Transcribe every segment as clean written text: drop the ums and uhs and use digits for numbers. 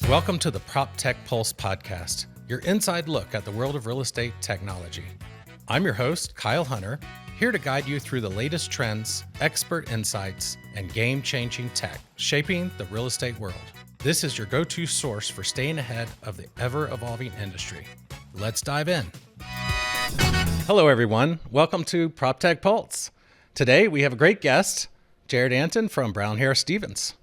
Welcome to the Proptech Pulse podcast, your inside look at the world of real estate technology. I'm your host, Kyle Hunter, here to guide you through the latest trends, expert insights, and game-changing tech shaping the real estate world. This is your go-to source for staying ahead of the ever-evolving industry. Let's dive in. Hello, everyone. Welcome to Proptech Pulse. Today, we have a great guest, Jared Antin from Brown Harris Stevens.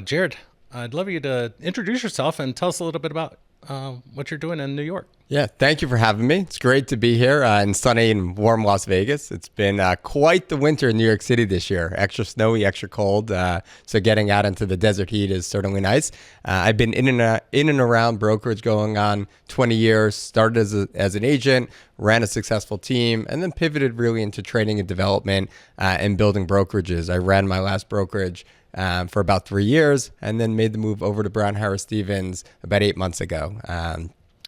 Jared, I'd love you to introduce yourself and tell us a little bit about what you're doing in New York. Yeah, thank you for having me. It's great to be here in sunny and warm Las Vegas. It's been quite the winter in New York City this year. Extra snowy, extra cold. So getting out into the desert heat is certainly nice. I've been in and around brokerage going on 20 years. Started as an agent, ran a successful team, and then pivoted really into training and development and building brokerages. I ran my last brokerage for about 3 years, and then made the move over to Brown Harris Stevens about 8 months ago.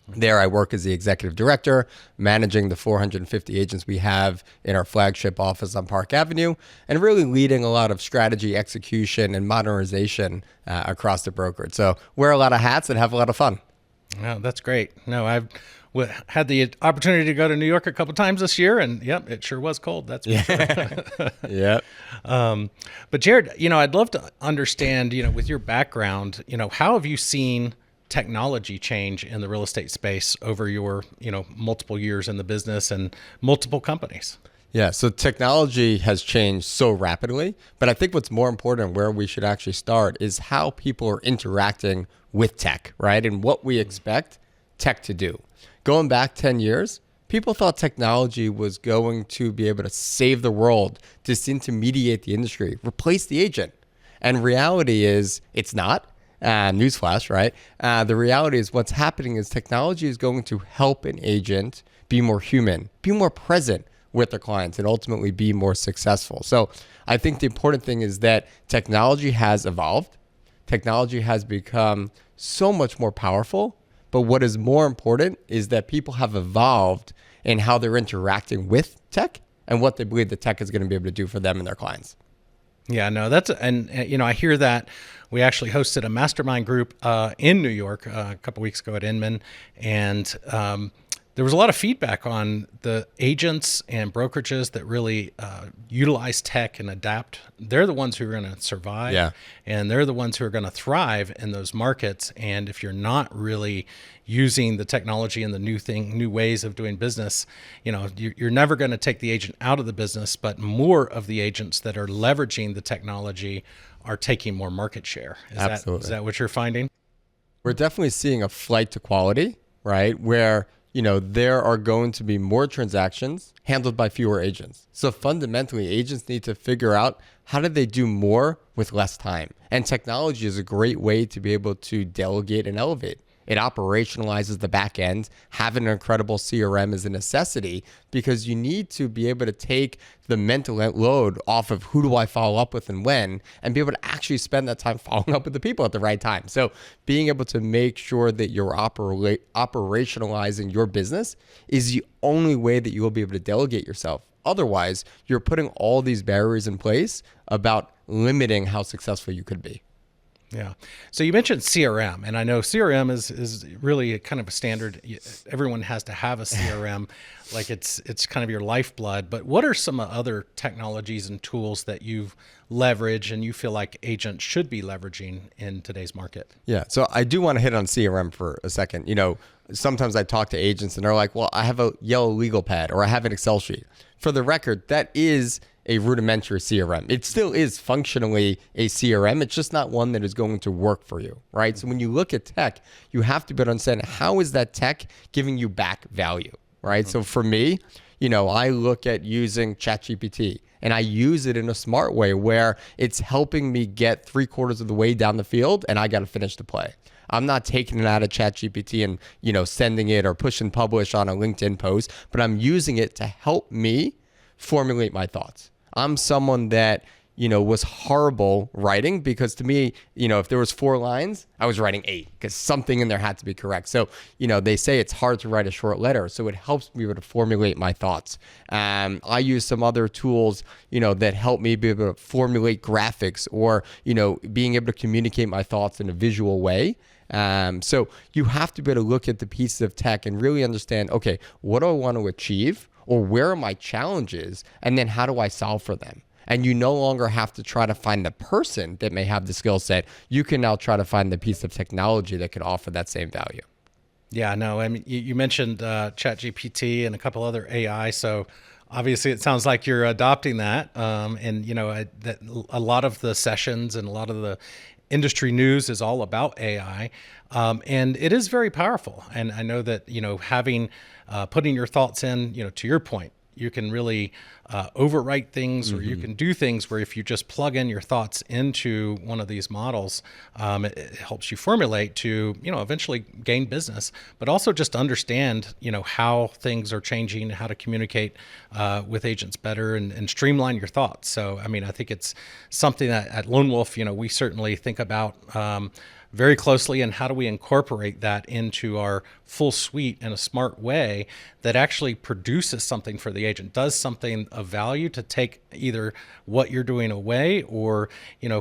There I work as the executive director, managing the 450 agents we have in our flagship office on Park Avenue, and really leading a lot of strategy, execution, and modernization across the brokerage. So wear a lot of hats and have a lot of fun. Oh, that's great. No, I've had the opportunity to go to New York a couple times this year, and yep, it sure was cold. That's for sure. Yep. But Jared, I'd love to understand, with your background, how have you seen technology change in the real estate space over your, multiple years in the business and multiple companies? Yeah, so technology has changed so rapidly, but I think what's more important, where we should actually start, is how people are interacting with tech, right? And what we expect tech to do. Going back 10 years, people thought technology was going to be able to save the world, disintermediate the industry, replace the agent. And reality is it's not. Newsflash, right? The reality is what's happening is technology is going to help an agent be more human, be more present with their clients, and ultimately be more successful. So I think the important thing is that technology has evolved. Technology has become so much more powerful. But what is more important is that people have evolved in how they're interacting with tech and what they believe the tech is going to be able to do for them and their clients. Yeah, no, I hear that. We actually hosted a mastermind group in New York a couple weeks ago at Inman, and there was a lot of feedback on the agents and brokerages that really utilize tech and adapt. They're the ones who are going to survive, yeah, and they're the ones who are going to thrive in those markets. And if you're not really using the technology and the new ways of doing business, you're never going to take the agent out of the business, but more of the agents that are leveraging the technology are taking more market share. Absolutely. Is that what you're finding? We're definitely seeing a flight to quality, right? Where there are going to be more transactions handled by fewer agents. So fundamentally, agents need to figure out how do they do more with less time. And technology is a great way to be able to delegate and elevate. It operationalizes the back end. Having an incredible CRM is a necessity because you need to be able to take the mental load off of who do I follow up with and when, and be able to actually spend that time following up with the people at the right time. So being able to make sure that you're operationalizing your business is the only way that you will be able to delegate yourself. Otherwise, you're putting all these barriers in place about limiting how successful you could be. Yeah. So you mentioned CRM, and I know CRM is really kind of a standard. Everyone has to have a CRM, like it's kind of your lifeblood. But what are some other technologies and tools that you've leveraged and you feel like agents should be leveraging in today's market? Yeah. So I do want to hit on CRM for a second. Sometimes I talk to agents and they're like, well, I have a yellow legal pad or I have an Excel sheet. For the record, that is a rudimentary CRM. It still is functionally a CRM. It's just not one that is going to work for you, right? So when you look at tech, you have to be able to understand how is that tech giving you back value, right? So for me, I look at using ChatGPT and I use it in a smart way where it's helping me get 3/4 of the way down the field and I got to finish the play. I'm not taking it out of ChatGPT and, sending it or push and publish on a LinkedIn post, but I'm using it to help me formulate my thoughts. I'm someone that, was horrible writing, because to me, if there was 4 lines, I was writing 8 because something in there had to be correct. So, they say it's hard to write a short letter. So it helps me able to formulate my thoughts. I use some other tools, that help me be able to formulate graphics, or, being able to communicate my thoughts in a visual way. So you have to be able to look at the pieces of tech and really understand, okay, what do I want to achieve, or where are my challenges, and then how do I solve for them? And you no longer have to try to find the person that may have the skill set. You can now try to find the piece of technology that could offer that same value. Yeah, no, I mean, you mentioned ChatGPT and a couple other AI. So obviously it sounds like you're adopting that. And, that a lot of the sessions and a lot of the industry news is all about AI. And it is very powerful. And I know that, having, putting your thoughts in, to your point, you can really overwrite things, or you can do things where if you just plug in your thoughts into one of these models, it helps you formulate to, eventually gain business, but also just understand, how things are changing, how to communicate with agents better, and streamline your thoughts. So, I mean, I think it's something that at Lone Wolf, we certainly think about very closely, and how do we incorporate that into our full suite in a smart way that actually produces something for the agent, does something of value to take either what you're doing away, or,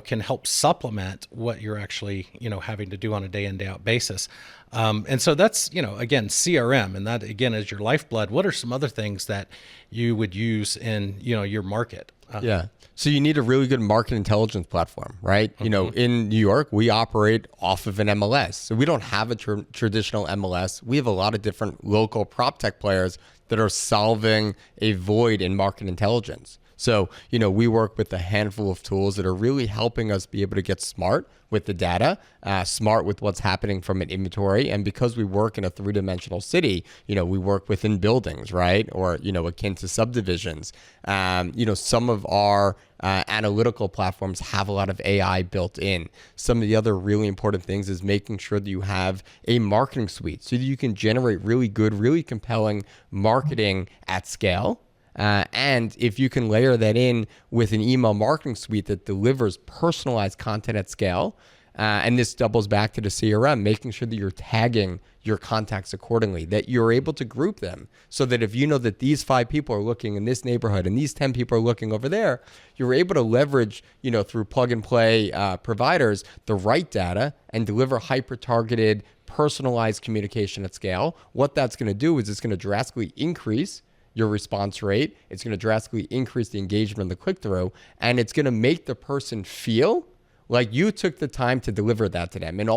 can help supplement what you're actually, having to do on a day in, day out basis. And so that's, again, CRM, and that again is your lifeblood. What are some other things that you would use in, your market? Yeah. So you need a really good market intelligence platform, right? In New York, we operate off of an MLS. So we don't have a traditional MLS. We have a lot of different local prop tech players that are solving a void in market intelligence. So, we work with a handful of tools that are really helping us be able to get smart with the data, smart with what's happening from an inventory. And because we work in a 3-dimensional city, we work within buildings, right? Or, akin to subdivisions. Some of our analytical platforms have a lot of AI built in. Some of the other really important things is making sure that you have a marketing suite so that you can generate really good, really compelling marketing at scale. And if you can layer that in with an email marketing suite that delivers personalized content at scale, and this doubles back to the CRM, making sure that you're tagging your contacts accordingly, that you're able to group them so that if you know that these 5 people are looking in this neighborhood and these 10 people are looking over there, you're able to leverage, through plug and play providers, the right data and deliver hyper-targeted, personalized communication at scale. What that's going to do is it's going to drastically increase your response rate. It's going to drastically increase the engagement and the click-through, and it's going to make the person feel like you took the time to deliver that to them. And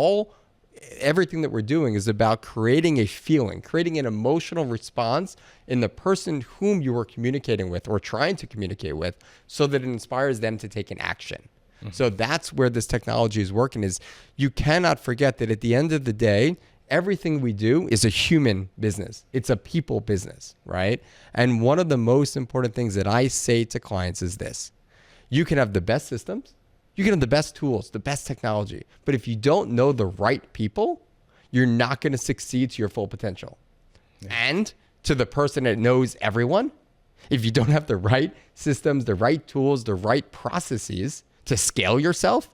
everything that we're doing is about creating a feeling, creating an emotional response in the person whom you are communicating with or trying to communicate with, so that it inspires them to take an action. So that's where this technology is working. Is you cannot forget that at the end of the day, everything we do is a human business. It's a people business, right? And one of the most important things that I say to clients is this: you can have the best systems, you can have the best tools, the best technology, but if you don't know the right people, you're not going to succeed to your full potential. Yeah. And to the person that knows everyone, if you don't have the right systems, the right tools, the right processes to scale yourself,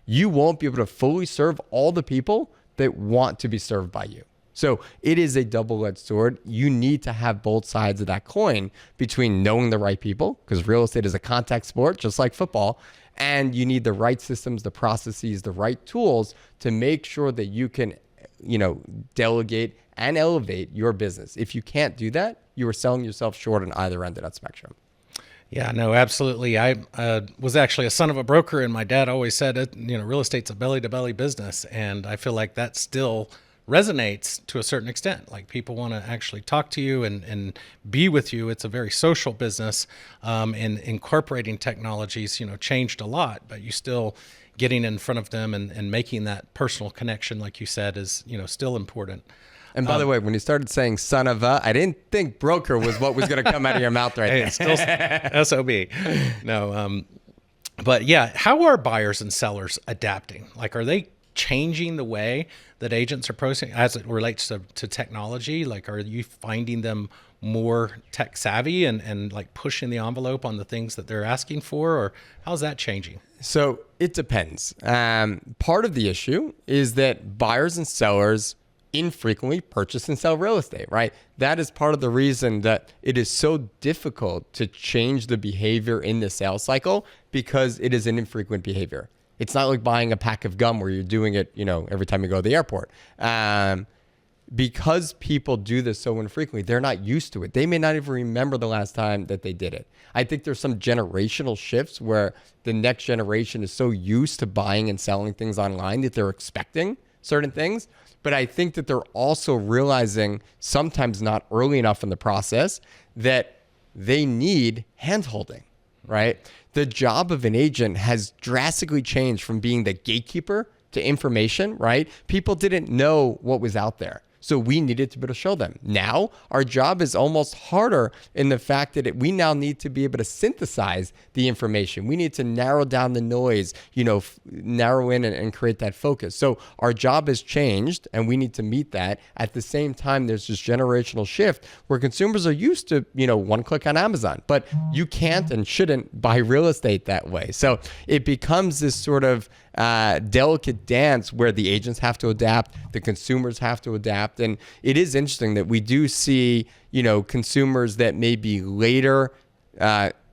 you won't be able to fully serve all the people that want to be served by you. So it is a double-edged sword. You need to have both sides of that coin between knowing the right people, because real estate is a contact sport, just like football, and you need the right systems, the processes, the right tools to make sure that you can, delegate and elevate your business. If you can't do that, you are selling yourself short on either end of that spectrum. Yeah, no, absolutely. I was actually a son of a broker, and my dad always said, real estate's a belly-to-belly business. And I feel like that still resonates to a certain extent. Like, people want to actually talk to you and be with you. It's a very social business, and incorporating technologies, changed a lot, but you still getting in front of them and making that personal connection, like you said, is, still important. And by the way, when you started saying son of a, I didn't think broker was what was going to come out of your mouth right now. Still SOB. No. But yeah, how are buyers and sellers adapting? Like, are they changing the way that agents are processing as it relates to technology? Like, are you finding them more tech savvy and like pushing the envelope on the things that they're asking for, or how's that changing? So it depends. Part of the issue is that buyers and sellers infrequently purchase and sell real estate, right? That is part of the reason that it is so difficult to change the behavior in the sales cycle, because it is an infrequent behavior. It's not like buying a pack of gum where you're doing it, every time you go to the airport. Because people do this so infrequently, they're not used to it. They may not even remember the last time that they did it. I think there's some generational shifts where the next generation is so used to buying and selling things online that they're expecting certain things. But I think that they're also realizing, sometimes not early enough in the process, that they need hand-holding, right? The job of an agent has drastically changed from being the gatekeeper to information, right? People didn't know what was out there, so we needed to be able to show them. Now, our job is almost harder in the fact that we now need to be able to synthesize the information. We need to narrow down the noise, narrow in and create that focus. So our job has changed, and we need to meet that. At the same time, there's this generational shift where consumers are used to, one click on Amazon, but you can't and shouldn't buy real estate that way. So it becomes this sort of delicate dance where the agents have to adapt, the consumers have to adapt. And it is interesting that we do see, consumers that may be later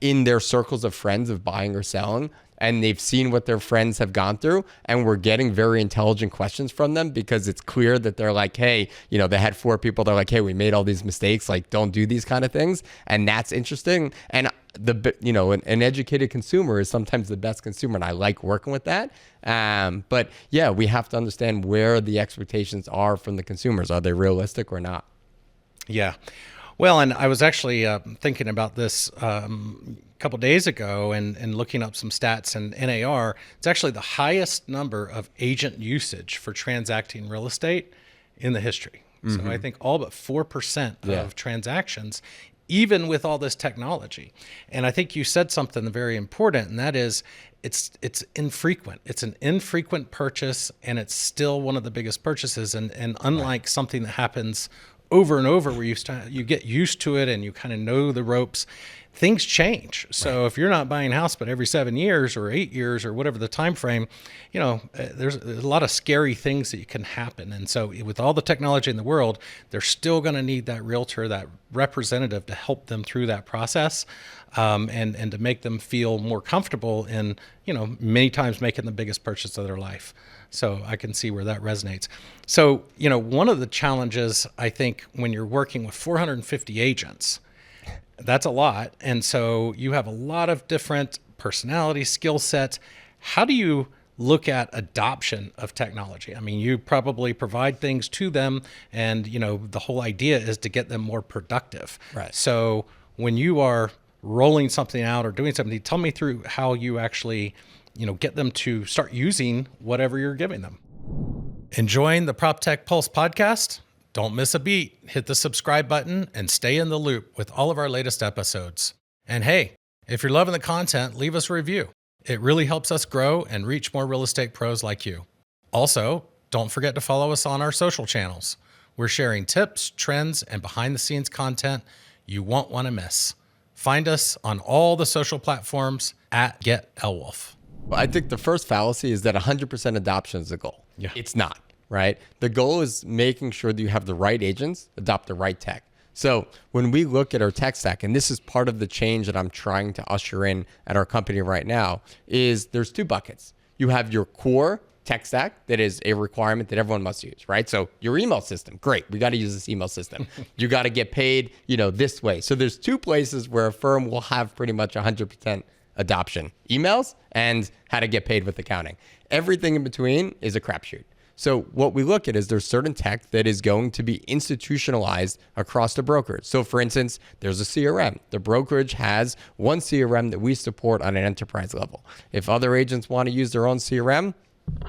in their circles of friends of buying or selling, and they've seen what their friends have gone through, and we're getting very intelligent questions from them, because it's clear that they're like, hey, they had 4 people. They're like, hey, we made all these mistakes. Like, don't do these kind of things. And that's interesting. And an educated consumer is sometimes the best consumer, and I like working with that. But yeah, we have to understand where the expectations are from the consumers. Are they realistic or not? Yeah. Well, and I was actually thinking about this a couple days ago and looking up some stats, and NAR, it's actually the highest number of agent usage for transacting real estate in the history. Mm-hmm. So I think all but 4% of transactions, even with all this technology. And I think you said something very important, and that is it's infrequent. It's an infrequent purchase, and it's still one of the biggest purchases. And unlike something that happens over and over where you get used to it and you kind of know the ropes, things change. So if you're not buying a house but every 7 years or 8 years or whatever the time frame, there's a lot of scary things that can happen. And so with all the technology in the world, they're still going to need that realtor, that representative, to help them through that process, and to make them feel more comfortable in, many times making the biggest purchase of their life. So I can see where that resonates. So, one of the challenges, I think, when you're working with 450 agents, that's a lot. And so you have a lot of different personality, skill sets. How do you look at adoption of technology? I mean, you probably provide things to them, and, the whole idea is to get them more productive. Right. So when you are rolling something out or doing something, tell me through how you actually get them to start using whatever you're giving them. Enjoying the Proptech Pulse podcast? Don't miss a beat. Hit the subscribe button and stay in the loop with all of our latest episodes. And hey, if you're loving the content, leave us a review. It really helps us grow and reach more real estate pros like you. Also, don't forget to follow us on our social channels. We're sharing tips, trends, and behind-the-scenes content you won't want to miss. Find us on all the social platforms at GetElwolf. Well, I think the first fallacy is that 100% adoption is the goal. Yeah. It's not, right? The goal is making sure that you have the right agents adopt the right tech. So when we look at our tech stack, and this is part of the change that I'm trying to usher in at our company right now, is there's 2 buckets. You have your core tech stack that is a requirement that everyone must use, right? So your email system, great. We got to use this email system. You got to get paid, this way. So there's 2 places where a firm will have pretty much 100% adoption: emails and how to get paid with accounting. Everything in between is a crapshoot. So what we look at is there's certain tech that is going to be institutionalized across the brokerage. So for instance, there's a CRM. The brokerage has one CRM that we support on an enterprise level. If other agents want to use their own CRM,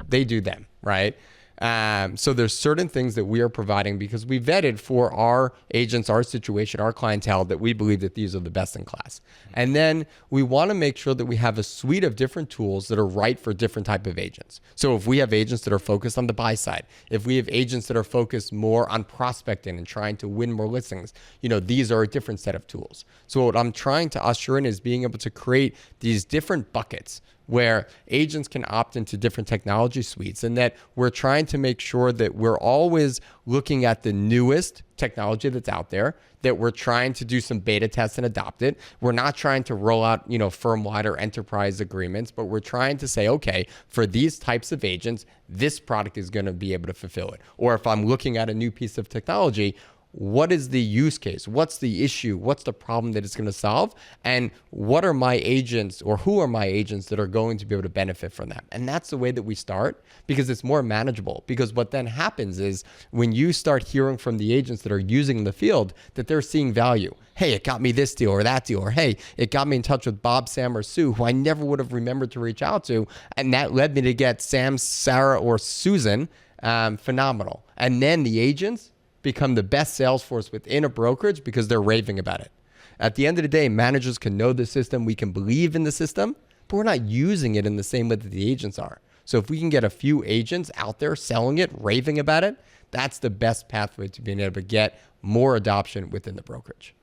they do them, right? So there's certain things that we are providing because we vetted for our agents, our situation, our clientele, that we believe that these are the best in class. And then we want to make sure that we have a suite of different tools that are right for different type of agents. So if we have agents that are focused on the buy side, if we have agents that are focused more on prospecting and trying to win more listings, these are a different set of tools. So what I'm trying to usher in is being able to create these different buckets where agents can opt into different technology suites, and that we're trying to make sure that we're always looking at the newest technology that's out there, that we're trying to do some beta tests and adopt it. We're not trying to roll out, firm-wide or enterprise agreements, but we're trying to say, okay, for these types of agents, this product is going to be able to fulfill it. Or if I'm looking at a new piece of technology, what is the use case? What's the issue? What's the problem that it's going to solve? And what are my agents, or who are my agents that are going to be able to benefit from that? And that's the way that we start, because it's more manageable. Because what then happens is when you start hearing from the agents that are using the field that they're seeing value. Hey, it got me this deal or that deal. Or hey, it got me in touch with Bob, Sam, or Sue, who I never would have remembered to reach out to. And that led me to get Sam, Sarah, or Susan. Phenomenal. And then the agents become the best sales force within a brokerage because they're raving about it. At the end of the day, managers can know the system, we can believe in the system, but we're not using it in the same way that the agents are. So if we can get a few agents out there selling it, raving about it, that's the best pathway to being able to get more adoption within the brokerage.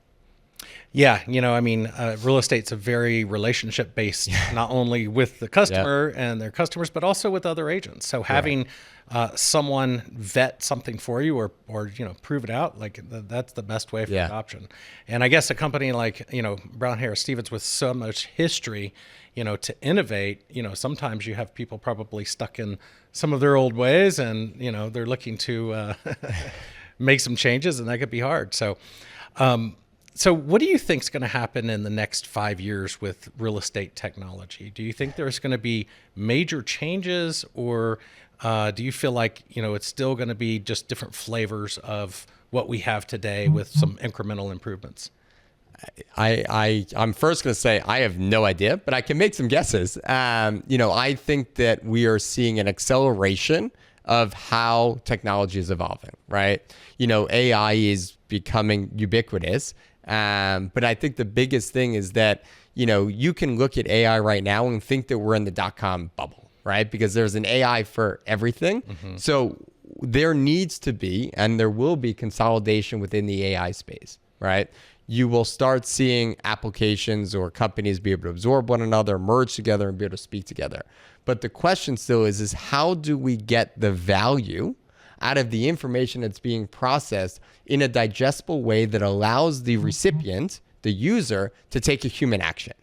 Yeah, real estate's a very relationship-based, not only with the customer and their customers, but also with other agents. So having someone vet something for you or prove it out, that's the best way for adoption. And I guess a company like, Brown Harris Stevens with so much history, to innovate, sometimes you have people probably stuck in some of their old ways and, they're looking to make some changes, and that could be hard. So what do you think is going to happen in the next 5 years with real estate technology? Do you think there's going to be major changes, or do you feel like, it's still going to be just different flavors of what we have today with some incremental improvements? I'm first going to say I have no idea, but I can make some guesses. I think that we are seeing an acceleration of how technology is evolving, right? AI is becoming ubiquitous. But I think the biggest thing is that, you can look at AI right now and think that we're in the .com bubble, right? Because there's an AI for everything. Mm-hmm. So there needs to be, and there will be, consolidation within the AI space, right? You will start seeing applications or companies be able to absorb one another, merge together, and be able to speak together. But the question still is how do we get the value out of the information that's being processed in a digestible way that allows the recipient, the user, to take a human action?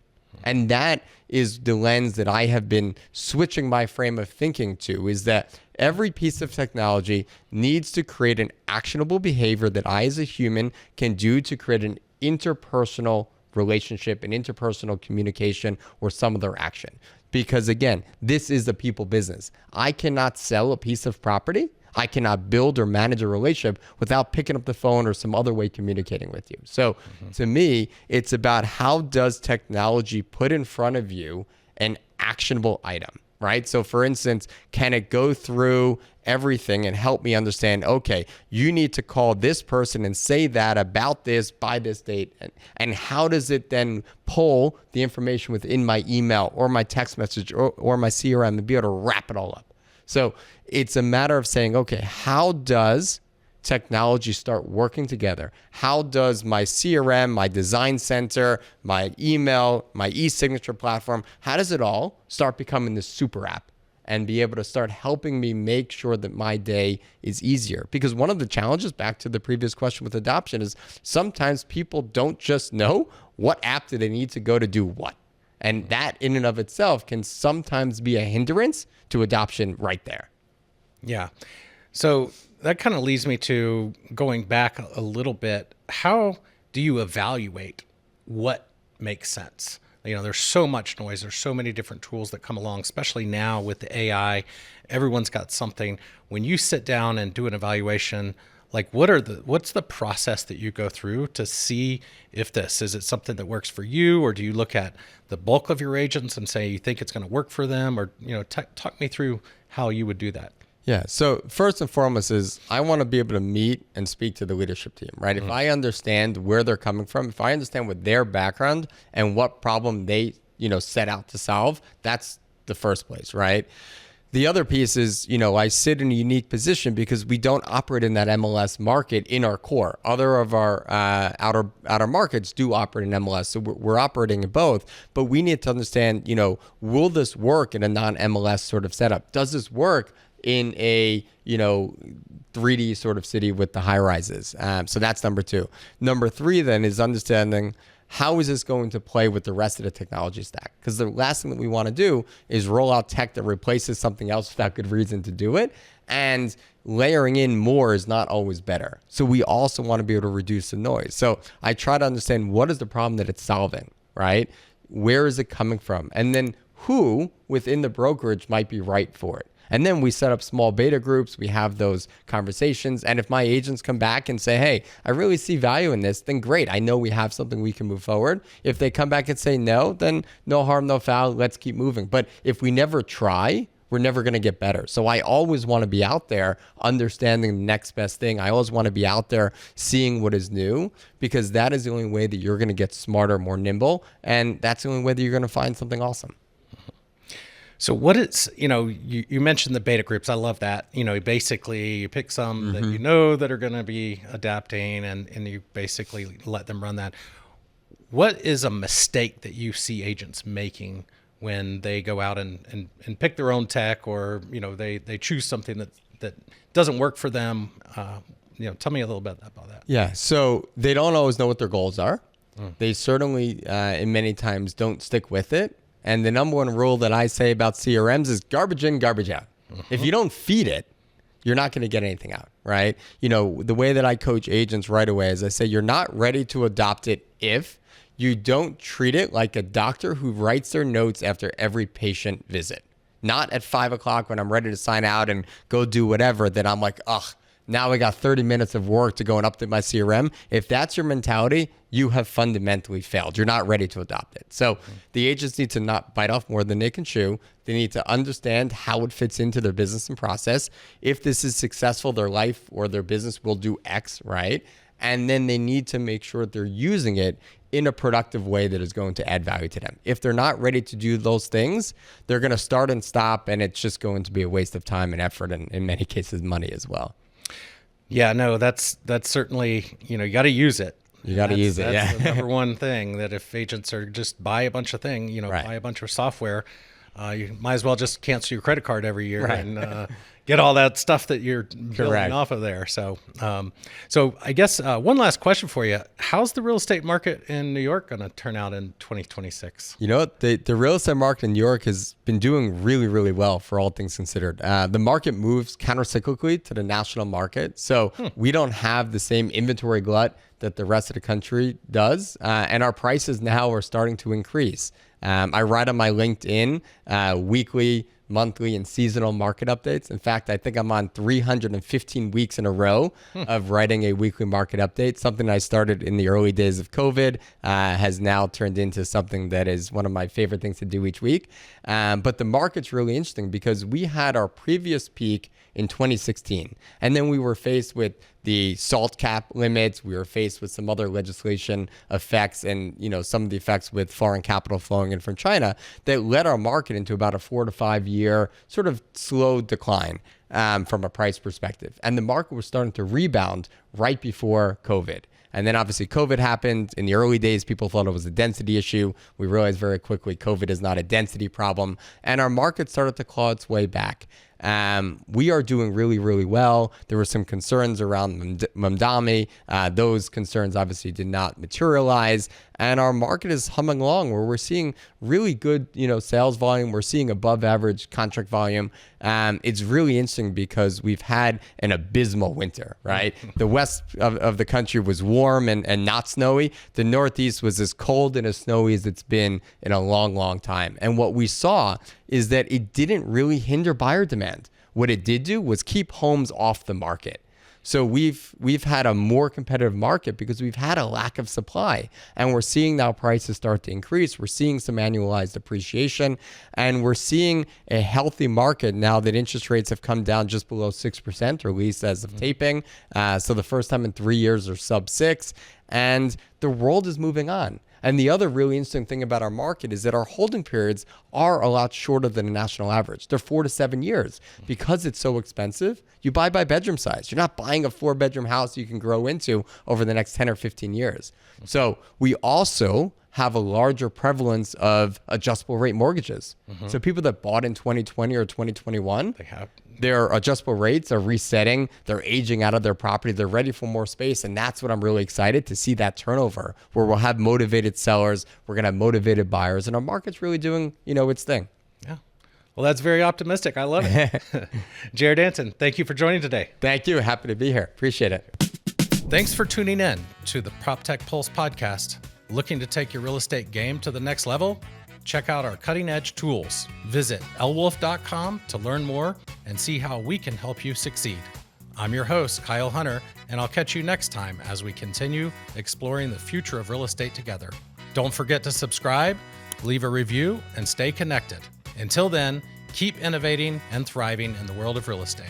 And that is the lens that I have been switching my frame of thinking to, is that every piece of technology needs to create an actionable behavior that I as a human can do to create an interpersonal relationship, an interpersonal communication, or some other action. Because again, this is a people business. I cannot sell a piece of property. I cannot build or manage a relationship without picking up the phone or some other way communicating with you. So to me, it's about how does technology put in front of you an actionable item, right? So for instance, can it go through everything and help me understand, okay, you need to call this person and say that about this by this date. And how does it then pull the information within my email or my text message or my CRM and be able to wrap it all up? So it's a matter of saying, okay, how does technology start working together? How does my CRM, my design center, my email, my e-signature platform, how does it all start becoming this super app and be able to start helping me make sure that my day is easier? Because one of the challenges, back to the previous question with adoption, is sometimes people don't just know what app do they need to go to do what. And that in and of itself can sometimes be a hindrance to adoption right there. Yeah. So that kind of leads me to going back a little bit. How do you evaluate what makes sense? There's so much noise. There's so many different tools that come along, especially now with the AI. Everyone's got something. When you sit down and do an evaluation, what's the process that you go through to see if is it something that works for you, or do you look at the bulk of your agents and say you think it's going to work for them, or talk me through how you would do that? Yeah. So first and foremost is I want to be able to meet and speak to the leadership team, right? If I understand where they're coming from, if I understand what their background and what problem they, set out to solve, that's the first place, right? The other piece is, I sit in a unique position because we don't operate in that MLS market in our core. Other of our outer markets do operate in MLS, so we're operating in both. But we need to understand, will this work in a non-MLS sort of setup? Does this work in a 3D sort of city with the high rises? So that's number two. Number three then is understanding, how is this going to play with the rest of the technology stack? Because the last thing that we want to do is roll out tech that replaces something else without good reason to do it. And layering in more is not always better. So we also want to be able to reduce the noise. So I try to understand, what is the problem that it's solving, right? Where is it coming from? And then who within the brokerage might be right for it? And then we set up small beta groups. We have those conversations. And if my agents come back and say, hey, I really see value in this, then great. I know we have something we can move forward. If they come back and say no, then no harm, no foul. Let's keep moving. But if we never try, we're never going to get better. So I always want to be out there understanding the next best thing. I always want to be out there seeing what is new, because that is the only way that you're going to get smarter, more nimble. And that's the only way that you're going to find something awesome. So what is, you mentioned the beta groups. I love that. Basically you pick some that that are going to be adapting, and you basically let them run that. What is a mistake that you see agents making when they go out and pick their own tech, or, they choose something that doesn't work for them? Tell me a little bit about that. Yeah. So they don't always know what their goals are. They certainly, in many times, don't stick with it. And the number one rule that I say about CRMs is garbage in, garbage out. If you don't feed it, you're not going to get anything out, right? The way that I coach agents right away is I say, you're not ready to adopt it if you don't treat it like a doctor who writes their notes after every patient visit. Not at 5 o'clock when I'm ready to sign out and go do whatever, that I'm like, ugh, now I got 30 minutes of work to go and update my CRM. If that's your mentality, you have fundamentally failed. You're not ready to adopt it. So the agents need to not bite off more than they can chew. They need to understand how it fits into their business and process. If this is successful, their life or their business will do X, right? And then they need to make sure that they're using it in a productive way that is going to add value to them. If they're not ready to do those things, they're going to start and stop, and it's just going to be a waste of time and effort, and in many cases, money as well. Yeah, no, that's certainly, you got to use it. You got to use it. That's the number one thing, that if agents are just buy a bunch of things, right. buy a bunch of software, you might as well just cancel your credit card every year, right. And get all that stuff that you're building off of there. So, so I guess one last question for you: how's the real estate market in New York going to turn out in 2026? The real estate market in New York has been doing really, really well for all things considered. The market moves counter-cyclically to the national market, so we don't have the same inventory glut that the rest of the country does, and our prices now are starting to increase. I write on my LinkedIn weekly, monthly, and seasonal market updates. In fact, I think I'm on 315 weeks in a row of writing a weekly market update. Something I started in the early days of COVID has now turned into something that is one of my favorite things to do each week. But the market's really interesting because we had our previous peak in 2016, and then we were faced with the SALT cap limits. We were faced with some other legislation effects, and some of the effects with foreign capital flowing in from China that led our market into about a 4 to 5 year sort of slow decline from a price perspective. And the market was starting to rebound right before COVID. And then obviously COVID happened. In the early days, people thought it was a density issue. We realized very quickly COVID is not a density problem. And our market started to claw its way back. We are doing really, really well. There were some concerns around Mamdani. Those concerns obviously did not materialize. And our market is humming along where we're seeing really good, sales volume. We're seeing above average contract volume. It's really interesting because we've had an abysmal winter, right? The west of the country was warm and not snowy. The Northeast was as cold and as snowy as it's been in a long, long time. And what we saw is that it didn't really hinder buyer demand. What it did do was keep homes off the market. So we've had a more competitive market because we've had a lack of supply, and we're seeing now prices start to increase. We're seeing some annualized appreciation, and we're seeing a healthy market now that interest rates have come down just below 6%, or at least as of taping. So the first time in 3 years are sub 6, and the world is moving on. And the other really interesting thing about our market is that our holding periods are a lot shorter than the national average. They're 4 to 7 years. Because it's so expensive, you buy by bedroom size. You're not buying a 4-bedroom house you can grow into over the next 10 or 15 years. So we also have a larger prevalence of adjustable rate mortgages. So people that bought in 2020 or 2021, their adjustable rates are resetting. They're aging out of their property. They're ready for more space. And that's what I'm really excited to see, that turnover, where we'll have motivated sellers. We're going to have motivated buyers, and our market's really doing, its thing. Yeah. Well, that's very optimistic. I love it. Jared Antin, thank you for joining today. Thank you. Happy to be here. Appreciate it. Thanks for tuning in to the Proptech Pulse podcast. Looking to take your real estate game to the next level? Check out our cutting edge tools. Visit lwolf.com to learn more and see how we can help you succeed. I'm your host, Kyle Hunter, and I'll catch you next time as we continue exploring the future of real estate together. Don't forget to subscribe, leave a review, and stay connected. Until then, keep innovating and thriving in the world of real estate.